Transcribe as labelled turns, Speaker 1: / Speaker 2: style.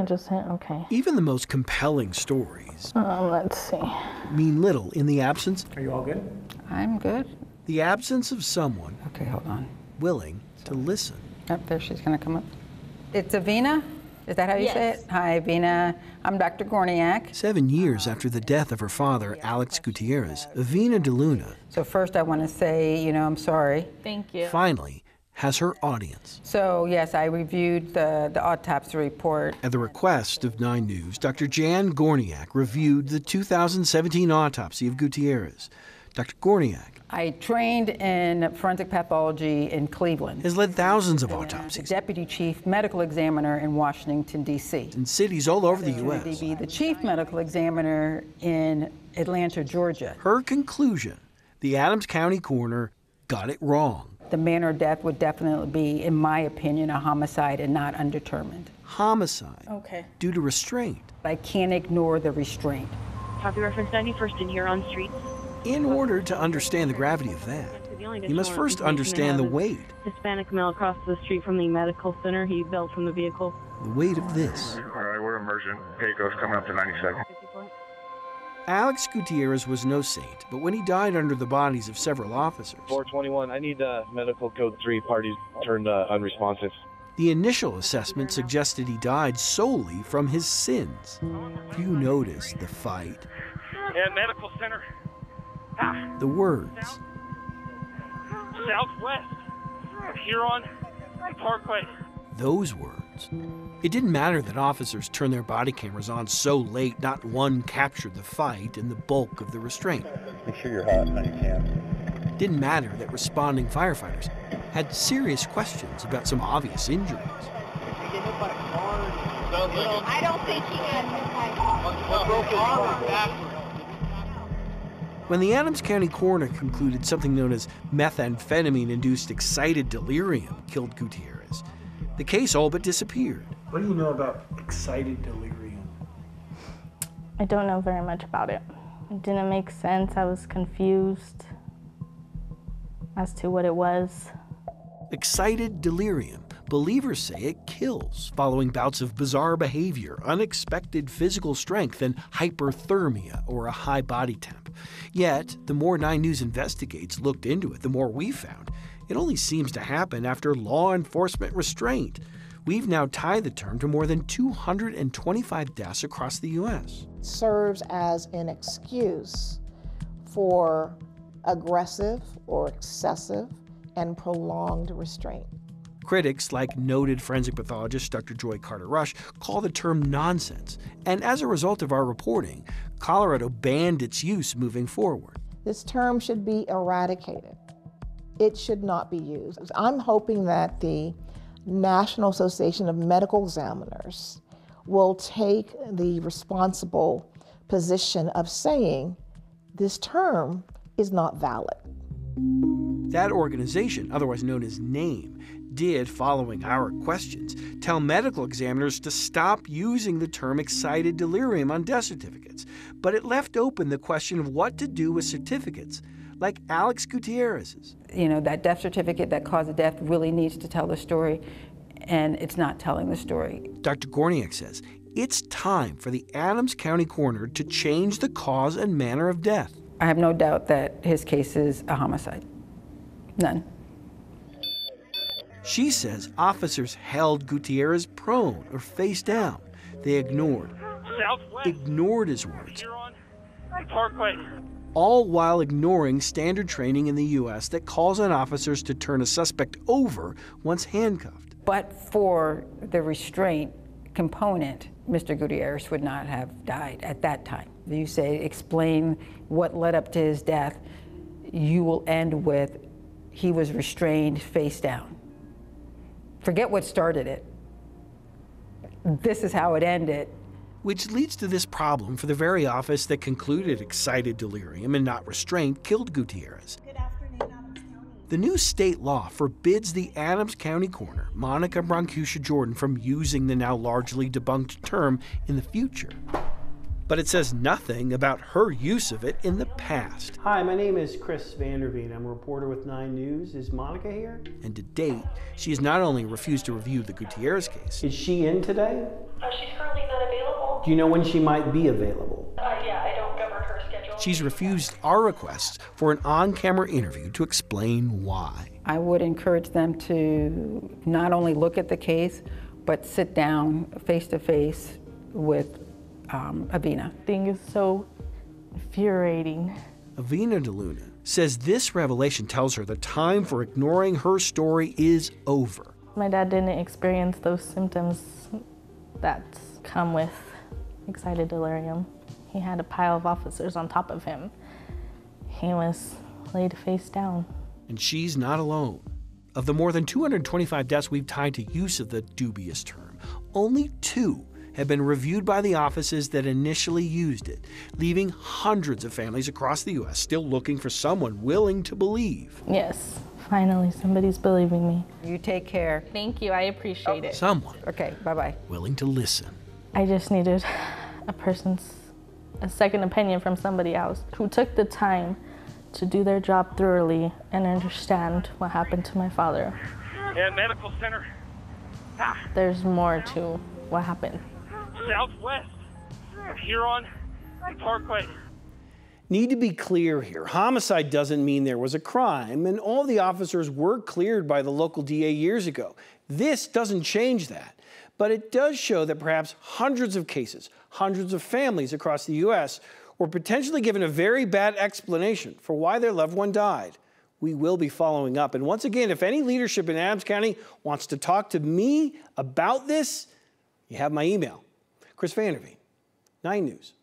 Speaker 1: I just hit okay.
Speaker 2: Even the most compelling stories
Speaker 1: Let's see.
Speaker 2: mean little in the absence.
Speaker 3: Are you all good?
Speaker 4: I'm good.
Speaker 2: The absence of someone
Speaker 4: Okay, hold on.
Speaker 2: willing to listen.
Speaker 4: Up there, she's going to come up. It's Avina? Is that how you say it? Hi, Avina. I'm Dr. Gorniak.
Speaker 2: 7 years after the death of her father, Alex Gutierrez, Avina De Luna
Speaker 4: So first I want to say, I'm sorry.
Speaker 1: Thank you.
Speaker 2: finally has her audience.
Speaker 4: So yes, I reviewed the autopsy report.
Speaker 2: At the request of 9 News, Dr. Jan Gorniak reviewed the 2017 autopsy of Gutierrez. Dr. Gorniak
Speaker 4: I trained in forensic pathology in Cleveland.
Speaker 2: has led thousands of
Speaker 4: As
Speaker 2: autopsies
Speaker 4: deputy chief medical examiner in Washington, D.C.
Speaker 2: in cities all over the
Speaker 4: To
Speaker 2: U.S.
Speaker 4: be the chief medical examiner in Atlanta, Georgia.
Speaker 2: Her conclusion, the Adams County coroner got it wrong.
Speaker 4: The manner of death would definitely be, in my opinion, a homicide and not undetermined.
Speaker 2: Homicide
Speaker 1: Okay.
Speaker 2: due to restraint.
Speaker 4: I can't ignore the restraint.
Speaker 5: Copy reference 91st in Huron Street.
Speaker 2: In order to understand the gravity of that, you must first understand the weight.
Speaker 5: Hispanic male across the street from the medical center. He bailed from the vehicle.
Speaker 2: The weight of this.
Speaker 6: All right, we're emergent. Pecos coming up to 92nd.
Speaker 2: Alex Gutierrez was no saint, but when he died under the bodies of several officers,
Speaker 7: 421, I need medical code 3 parties turned unresponsive.
Speaker 2: the initial assessment suggested he died solely from his sins. You notice the fight,
Speaker 8: Yeah, medical center.
Speaker 2: the words,
Speaker 8: Southwest. Huron Parkway.
Speaker 2: those words. It didn't matter that officers turned their body cameras on so late, not one captured the fight and the bulk of the restraint.
Speaker 6: Make sure you're hot when you can.
Speaker 2: Didn't matter that responding firefighters had serious questions about some obvious injuries.
Speaker 9: I don't think he had broken arm.
Speaker 2: When the Adams County coroner concluded something known as methamphetamine-induced excited delirium killed Gutierrez, the case all but disappeared.
Speaker 3: What do you know about excited delirium?
Speaker 1: I don't know very much about it. It didn't make sense. I was confused as to what it was.
Speaker 2: Excited delirium. Believers say it kills following bouts of bizarre behavior, unexpected physical strength, and hyperthermia, or a high body temp. Yet, the more 9 News investigates, looked into it, the more we found it only seems to happen after law enforcement restraint. We've now tied the term to more than 225 deaths across the U.S.
Speaker 10: Serves as an excuse for aggressive or excessive and prolonged restraint.
Speaker 2: Critics, like noted forensic pathologist Dr. Joy Carter-Rush, call the term nonsense. And as a result of our reporting, Colorado banned its use moving forward.
Speaker 10: This term should be eradicated. It should not be used. I'm hoping that the National Association of Medical Examiners will take the responsible position of saying this term is not valid.
Speaker 2: That organization, otherwise known as NAME, did, following our questions, tell medical examiners to stop using the term excited delirium on death certificates. But it left open the question of what to do with certificates like Alex Gutierrez's.
Speaker 4: That death certificate that caused the death really needs to tell the story, and it's not telling the story.
Speaker 2: Dr. Gorniak says it's time for the Adams County coroner to change the cause and manner of death.
Speaker 4: I have no doubt that his case is a homicide. None.
Speaker 2: She says officers held Gutierrez prone or face down. They ignored his words,
Speaker 8: Huron Parkway.
Speaker 2: all while ignoring standard training in the U.S. that calls on officers to turn a suspect over once handcuffed.
Speaker 4: But for the restraint component, Mr. Gutierrez would not have died at that time. You say, explain what led up to his death. You will end with, he was restrained face down. Forget what started it. This is how it ended.
Speaker 2: Which leads to this problem for the very office that concluded excited delirium and not restraint killed Gutierrez.
Speaker 9: Good afternoon, Adams County.
Speaker 2: The new state law forbids the Adams County coroner, Monica Brancusia Jordan, from using the now largely debunked term in the future. But it says nothing about her use of it in the past.
Speaker 3: Hi, my name is Chris Vanderveen. I'm a reporter with 9 News. Is Monica here?
Speaker 2: And to date, she has not only refused to review the Gutierrez case,
Speaker 3: Is she in today?
Speaker 11: She's currently not available.
Speaker 3: Do you know when she might be available?
Speaker 11: Yeah, I don't govern her schedule.
Speaker 2: She's refused our requests for an on-camera interview to explain why.
Speaker 4: I would encourage them to not only look at the case, but sit down face-to-face with Avina.
Speaker 1: I think it's so infuriating.
Speaker 2: Avina De Luna says this revelation tells her the time for ignoring her story is over.
Speaker 1: My dad didn't experience those symptoms that come with excited delirium. He had a pile of officers on top of him. He was laid face down.
Speaker 2: And she's not alone. Of the more than 225 deaths we've tied to use of the dubious term, only 2 have been reviewed by the offices that initially used it, leaving hundreds of families across the U.S. still looking for someone willing to believe.
Speaker 1: Yes, finally somebody's believing me.
Speaker 4: You take care.
Speaker 1: Thank you, I appreciate it.
Speaker 2: Someone
Speaker 4: Okay, bye-bye.
Speaker 2: willing to listen.
Speaker 1: I just needed a second opinion from somebody else who took the time to do their job thoroughly and understand what happened to my father.
Speaker 8: And medical center.
Speaker 1: There's more to what happened.
Speaker 8: Southwest. Huron Parkway.
Speaker 2: Need to be clear here. Homicide doesn't mean there was a crime, and all the officers were cleared by the local DA years ago. This doesn't change that. But it does show that perhaps hundreds of cases, hundreds of families across the U.S. were potentially given a very bad explanation for why their loved one died. We will be following up. And once again, if any leadership in Adams County wants to talk to me about this, you have my email. Chris Vanderveen, 9 News.